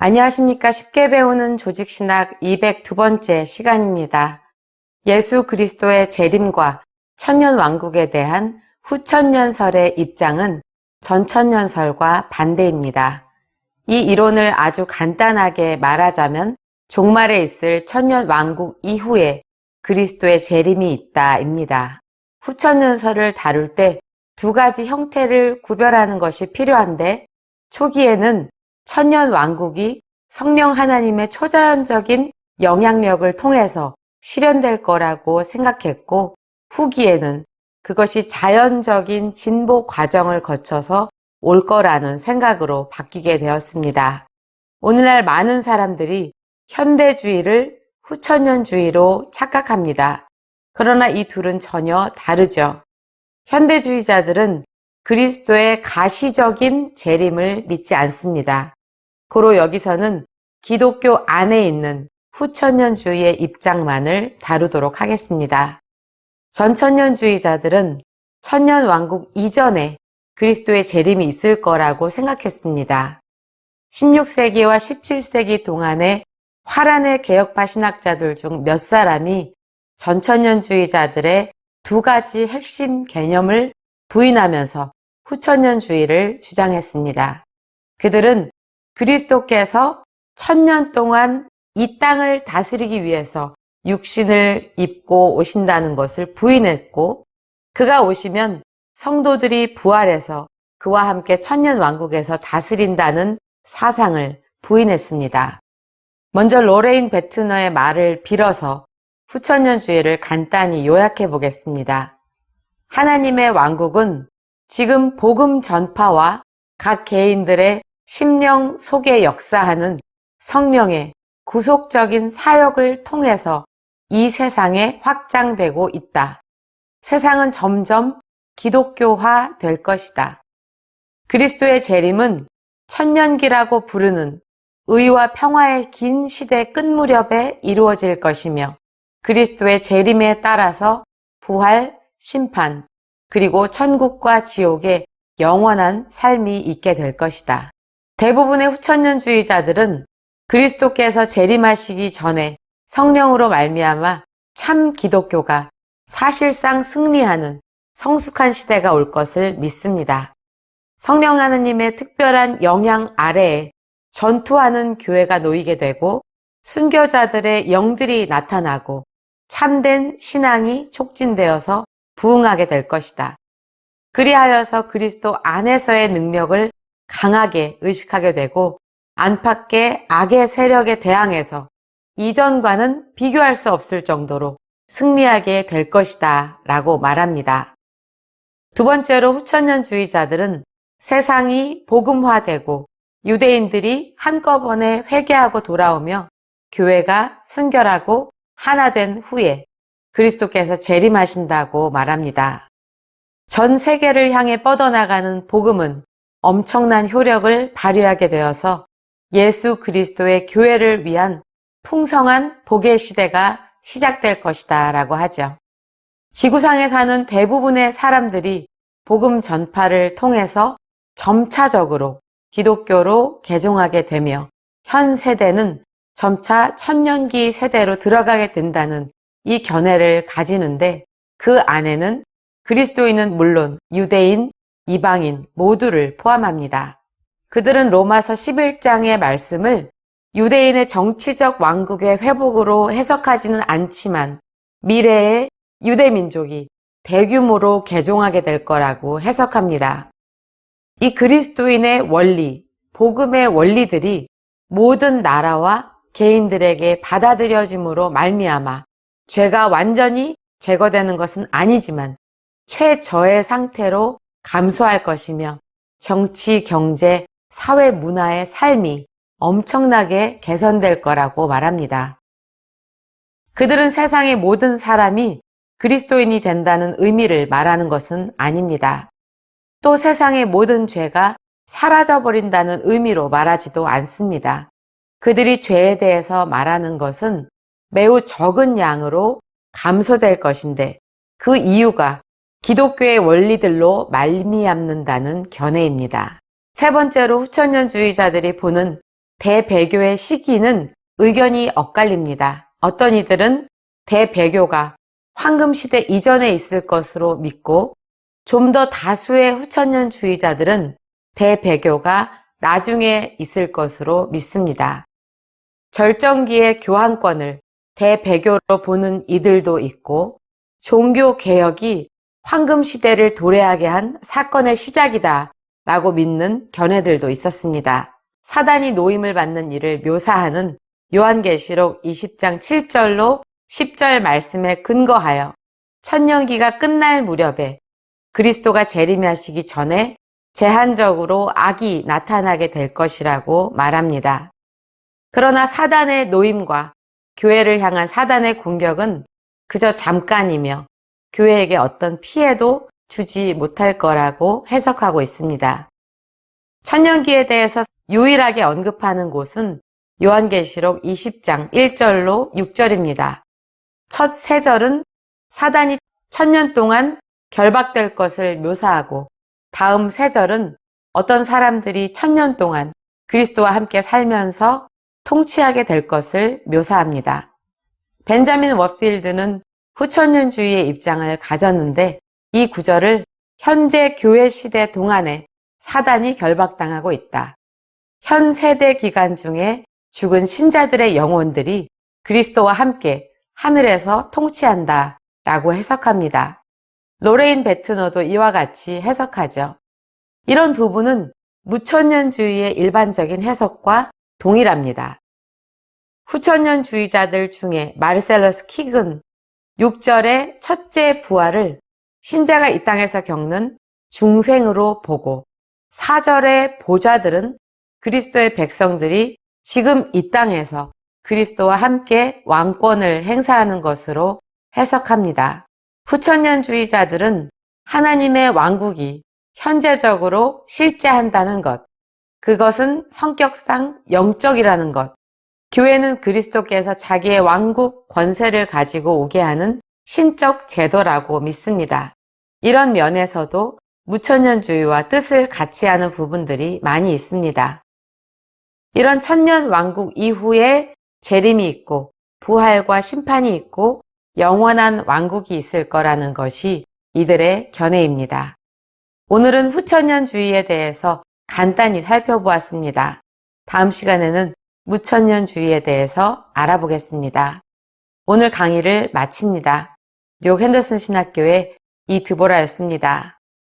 안녕하십니까. 쉽게 배우는 조직신학 202번째 시간입니다. 예수 그리스도의 재림과 천년왕국에 대한 후천년설의 입장은 전천년설과 반대입니다. 이 이론을 아주 간단하게 말하자면 종말에 있을 천년왕국 이후에 그리스도의 재림이 있다입니다. 후천년설을 다룰 때 두 가지 형태를 구별하는 것이 필요한데 초기에는 천년왕국이 성령 하나님의 초자연적인 영향력을 통해서 실현될 거라고 생각했고 후기에는 그것이 자연적인 진보 과정을 거쳐서 올 거라는 생각으로 바뀌게 되었습니다. 오늘날 많은 사람들이 현대주의를 후천년주의로 착각합니다. 그러나 이 둘은 전혀 다르죠. 현대주의자들은 그리스도의 가시적인 재림을 믿지 않습니다. 고로 여기서는 기독교 안에 있는 후천년주의의 입장만을 다루도록 하겠습니다. 전천년주의자들은 천년왕국 이전에 그리스도의 재림이 있을 거라고 생각했습니다. 16세기와 17세기 동안에 화란의 개혁파 신학자들 중 몇 사람이 전천년주의자들의 두 가지 핵심 개념을 부인하면서 후천년주의를 주장했습니다. 그들은 그리스도께서 1000년 동안 이 땅을 다스리기 위해서 육신을 입고 오신다는 것을 부인했고 그가 오시면 성도들이 부활해서 그와 함께 천년왕국에서 다스린다는 사상을 부인했습니다. 먼저 로레인 베트너의 말을 빌어서 후천년주의를 간단히 요약해 보겠습니다. 하나님의 왕국은 지금 복음 전파와 각 개인들의 심령 속에 역사하는 성령의 구속적인 사역을 통해서 이 세상에 확장되고 있다. 세상은 점점 기독교화 될 것이다. 그리스도의 재림은 천년기라고 부르는 의와 평화의 긴 시대 끝 무렵에 이루어질 것이며 그리스도의 재림에 따라서 부활, 심판, 그리고 천국과 지옥의 영원한 삶이 있게 될 것이다. 대부분의 후천년주의자들은 그리스도께서 재림하시기 전에 성령으로 말미암아 참 기독교가 사실상 승리하는 성숙한 시대가 올 것을 믿습니다. 성령 하나님의 특별한 영향 아래에 전투하는 교회가 놓이게 되고 순교자들의 영들이 나타나고 참된 신앙이 촉진되어서 부흥하게 될 것이다. 그리하여서 그리스도 안에서의 능력을 강하게 의식하게 되고 안팎의 악의 세력에 대항해서 이전과는 비교할 수 없을 정도로 승리하게 될 것이다 라고 말합니다. 두 번째로 후천년주의자들은 세상이 복음화되고 유대인들이 한꺼번에 회개하고 돌아오며 교회가 순결하고 하나 된 후에 그리스도께서 재림하신다고 말합니다. 전 세계를 향해 뻗어나가는 복음은 엄청난 효력을 발휘하게 되어서 예수 그리스도의 교회를 위한 풍성한 복의 시대가 시작될 것이다 라고 하죠. 지구상에 사는 대부분의 사람들이 복음 전파를 통해서 점차적으로 기독교로 개종하게 되며 현 세대는 점차 천년기 세대로 들어가게 된다는 이 견해를 가지는데 그 안에는 그리스도인은 물론 유대인, 이방인 모두를 포함합니다. 그들은 로마서 11장의 말씀을 유대인의 정치적 왕국의 회복으로 해석하지는 않지만 미래의 유대민족이 대규모로 개종하게 될 거라고 해석합니다. 이 그리스도인의 원리, 복음의 원리들이 모든 나라와 개인들에게 받아들여짐으로 말미암아 죄가 완전히 제거되는 것은 아니지만 최저의 상태로 감소할 것이며 정치, 경제, 사회, 문화의 삶이 엄청나게 개선될 거라고 말합니다. 그들은 세상의 모든 사람이 그리스도인이 된다는 의미를 말하는 것은 아닙니다. 또 세상의 모든 죄가 사라져버린다는 의미로 말하지도 않습니다. 그들이 죄에 대해서 말하는 것은 매우 적은 양으로 감소될 것인데 그 이유가 기독교의 원리들로 말미암는다는 견해입니다. 세 번째로 후천년주의자들이 보는 대배교의 시기는 의견이 엇갈립니다. 어떤 이들은 대배교가 황금시대 이전에 있을 것으로 믿고 좀 더 다수의 후천년주의자들은 대배교가 나중에 있을 것으로 믿습니다. 절정기의 교황권을 대배교로 보는 이들도 있고 종교개혁이 황금시대를 도래하게 한 사건의 시작이다 라고 믿는 견해들도 있었습니다. 사단이 노임을 받는 일을 묘사하는 요한계시록 20장 7절로 10절 말씀에 근거하여 천년기가 끝날 무렵에 그리스도가 재림하시기 전에 제한적으로 악이 나타나게 될 것이라고 말합니다. 그러나 사단의 노임과 교회를 향한 사단의 공격은 그저 잠깐이며 교회에게 어떤 피해도 주지 못할 거라고 해석하고 있습니다. 천년기에 대해서 유일하게 언급하는 곳은 요한계시록 20장 1절로 6절입니다. 첫 세 절은 사단이 천년 동안 결박될 것을 묘사하고 다음 세 절은 어떤 사람들이 천년 동안 그리스도와 함께 살면서 통치하게 될 것을 묘사합니다. 벤자민 워필드는 후천년주의의 입장을 가졌는데 이 구절을 현재 교회 시대 동안에 사단이 결박당하고 있다. 현 세대 기간 중에 죽은 신자들의 영혼들이 그리스도와 함께 하늘에서 통치한다 라고 해석합니다. 로레인 베트너도 이와 같이 해석하죠. 이런 부분은 무천년주의의 일반적인 해석과 동일합니다. 후천년주의자들 중에 마르셀러스 킥은 6절의 첫째 부활을 신자가 이 땅에서 겪는 중생으로 보고 4절의 보좌들은 그리스도의 백성들이 지금 이 땅에서 그리스도와 함께 왕권을 행사하는 것으로 해석합니다. 후천년주의자들은 하나님의 왕국이 현재적으로 실제한다는 것, 그것은 성격상 영적이라는 것, 교회는 그리스도께서 자기의 왕국 권세를 가지고 오게 하는 신적 제도라고 믿습니다. 이런 면에서도 무천년주의와 뜻을 같이 하는 부분들이 많이 있습니다. 이런 천년 왕국 이후에 재림이 있고 부활과 심판이 있고 영원한 왕국이 있을 거라는 것이 이들의 견해입니다. 오늘은 후천년주의에 대해서 간단히 살펴보았습니다. 다음 시간에는 무천년주의에 대해서 알아보겠습니다. 오늘 강의를 마칩니다. 뉴욕 핸더슨 신학교의 이드보라였습니다.